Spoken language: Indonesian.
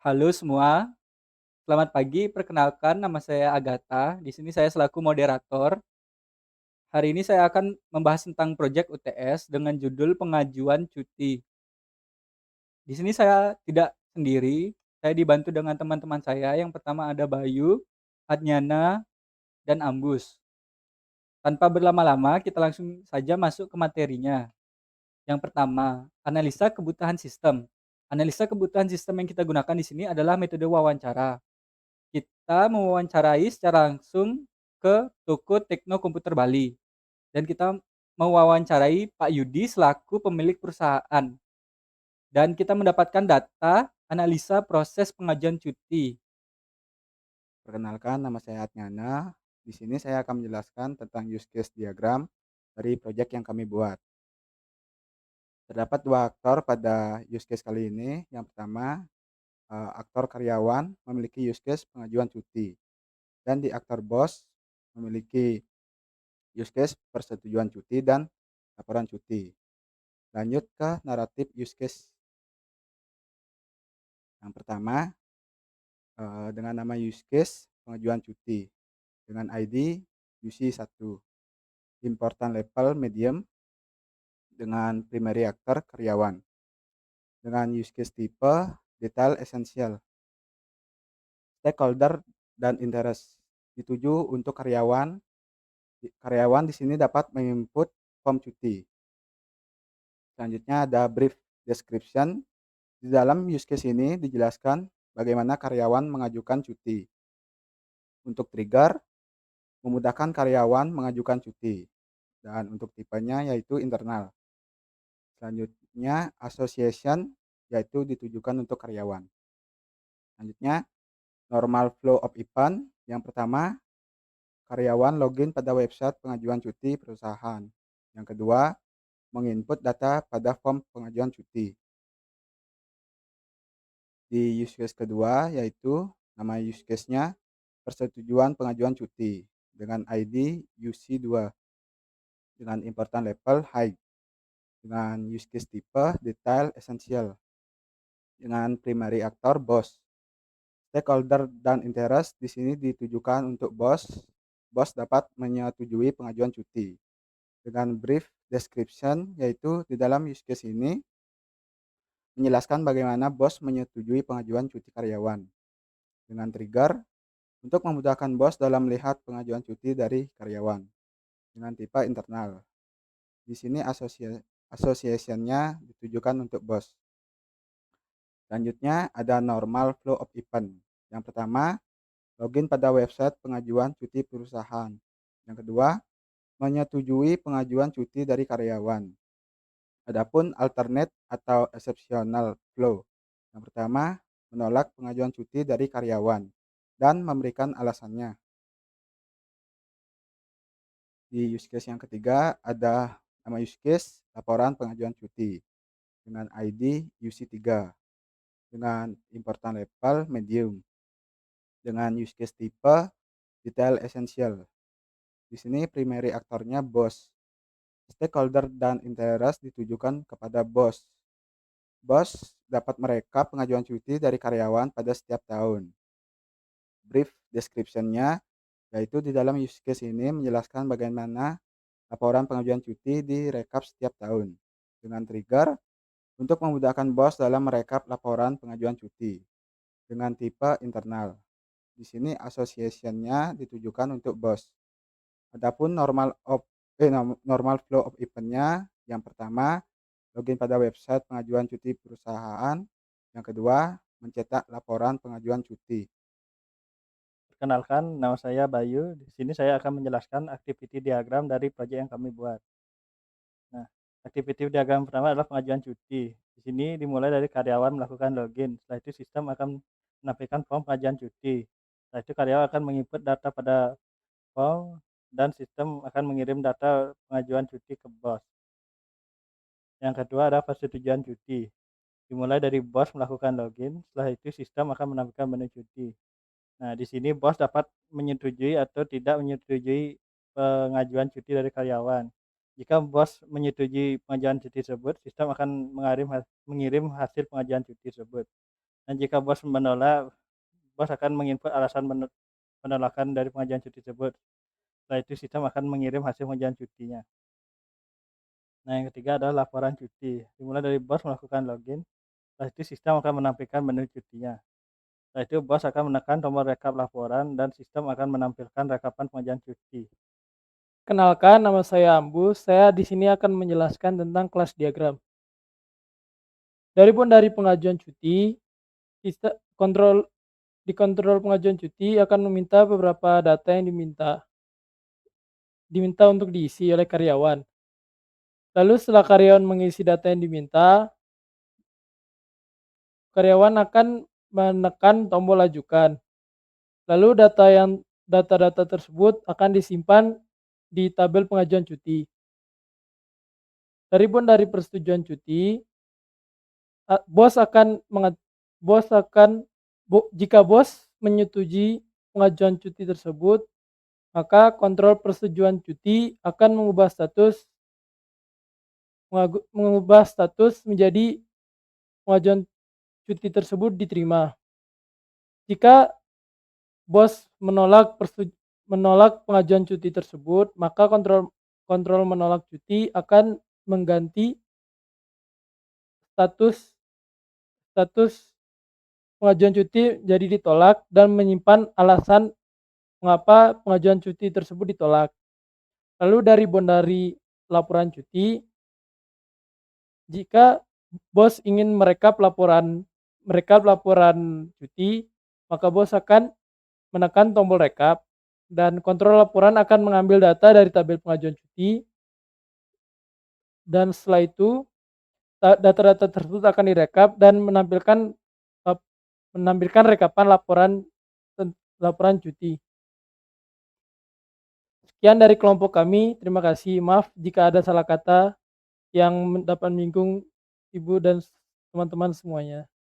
Halo semua, selamat pagi. Perkenalkan nama saya Agatha. Di sini saya selaku moderator. Hari ini saya akan membahas tentang proyek UTS dengan judul pengajuan cuti. Di sini saya tidak sendiri, saya dibantu dengan teman-teman saya. Yang pertama ada Bayu, Adnyana, dan Ambus. Tanpa berlama-lama, kita langsung saja masuk ke materinya. Yang pertama, analisa kebutuhan sistem. Analisa kebutuhan sistem yang kita gunakan di sini adalah metode wawancara. Kita mewawancarai secara langsung ke toko Tekno Komputer Bali dan kita mewawancarai Pak Yudi selaku pemilik perusahaan dan kita mendapatkan data analisa proses pengajuan cuti. Perkenalkan, nama saya Atnyana. Di sini saya akan menjelaskan tentang use case diagram dari proyek yang kami buat. Terdapat dua aktor pada use case kali ini. Yang pertama, aktor karyawan memiliki use case pengajuan cuti. Dan di aktor bos memiliki use case persetujuan cuti dan laporan cuti. Lanjut ke naratif use case. Yang pertama, dengan nama use case pengajuan cuti. Dengan ID UC1. Important level medium dengan primary actor karyawan, dengan use case tipe detail esensial, stakeholder dan interest dituju untuk karyawan. Karyawan di sini dapat menginput form cuti. Selanjutnya ada brief description. Di dalam use case ini dijelaskan bagaimana karyawan mengajukan cuti. Untuk trigger, memudahkan karyawan mengajukan cuti. Dan untuk tipenya yaitu internal. Selanjutnya association, yaitu ditujukan untuk karyawan. Selanjutnya normal flow of event. Yang pertama, karyawan login pada website pengajuan cuti perusahaan. Yang kedua, menginput data pada form pengajuan cuti. Di use case kedua, yaitu nama use case-nya persetujuan pengajuan cuti dengan ID UC2 dengan important level high, dengan use case tipe detail essential, dengan primary actor bos. Stakeholder dan interest di sini ditujukan untuk bos. Bos dapat menyetujui pengajuan cuti. Dengan brief description, yaitu di dalam use case ini menjelaskan bagaimana bos menyetujui pengajuan cuti karyawan. Dengan trigger, untuk memudahkan bos dalam melihat pengajuan cuti dari karyawan. Dengan tipe internal. Di sini association-nya ditujukan untuk bos. Selanjutnya ada normal flow of event. Yang pertama, login pada website pengajuan cuti perusahaan. Yang kedua, menyetujui pengajuan cuti dari karyawan. Adapun alternate atau exceptional flow. Yang pertama, menolak pengajuan cuti dari karyawan dan memberikan alasannya. Di use case yang ketiga ada nama use case laporan pengajuan cuti dengan ID UC3 dengan important level medium dengan use case tipe detail essential. Di sini primary aktornya bos. Stakeholder dan interest ditujukan kepada bos. Bos dapat merekap pengajuan cuti dari karyawan pada setiap tahun. Brief description-nya, yaitu di dalam use case ini menjelaskan bagaimana laporan pengajuan cuti direkap setiap tahun. Dengan trigger, untuk memudahkan bos dalam merekap laporan pengajuan cuti. Dengan tipe internal. Di sini association-nya ditujukan untuk bos. Adapun normal flow of event-nya, yang pertama, login pada website pengajuan cuti perusahaan. Yang kedua, mencetak laporan pengajuan cuti. Perkenalkan, nama saya Bayu. Di sini saya akan menjelaskan activity diagram dari proyek yang kami buat. Nah, activity diagram pertama adalah pengajuan cuti. Di sini dimulai dari karyawan melakukan login. Setelah itu sistem akan menampilkan form pengajuan cuti. Setelah itu karyawan akan menginput data pada form dan sistem akan mengirim data pengajuan cuti ke bos. Yang kedua adalah persetujuan cuti. Dimulai dari bos melakukan login. Setelah itu sistem akan menampilkan menu cuti. Nah, di sini bos dapat menyetujui atau tidak menyetujui pengajuan cuti dari karyawan. Jika bos menyetujui pengajuan cuti tersebut, sistem akan mengirim hasil pengajuan cuti tersebut. Dan jika bos menolak, bos akan menginput alasan penolakan dari pengajuan cuti tersebut. Setelah itu sistem akan mengirim hasil pengajuan cutinya. Nah, yang ketiga adalah laporan cuti. Dimulai dari bos melakukan login, setelah itu sistem akan menampilkan menu cutinya. Setelah itu bos akan menekan tombol rekap laporan dan sistem akan menampilkan rekapan pengajuan cuti. Kenalkan, nama saya Ambu. Saya di sini akan menjelaskan tentang kelas diagram. Dari pengajuan cuti, di kontrol pengajuan cuti akan meminta beberapa data yang diminta untuk diisi oleh karyawan. Lalu setelah karyawan mengisi data yang diminta, karyawan akan menekan tombol ajukan. Lalu data-data tersebut akan disimpan di tabel pengajuan cuti. Dari persetujuan cuti, jika bos menyetujui pengajuan cuti tersebut, maka kontrol persetujuan cuti akan mengubah status menjadi pengajuan cuti tersebut diterima. Jika bos menolak pengajuan cuti tersebut, maka kontrol menolak cuti akan mengganti status pengajuan cuti jadi ditolak dan menyimpan alasan mengapa pengajuan cuti tersebut ditolak. Lalu dari laporan cuti, jika bos ingin merekap laporan cuti, maka bos akan menekan tombol rekap dan kontrol laporan akan mengambil data dari tabel pengajuan cuti, dan setelah itu data-data tersebut akan direkap dan menampilkan rekapan laporan cuti. Sekian dari kelompok kami, terima kasih. Maaf jika ada salah kata yang dapat menyinggung Ibu dan teman-teman semuanya.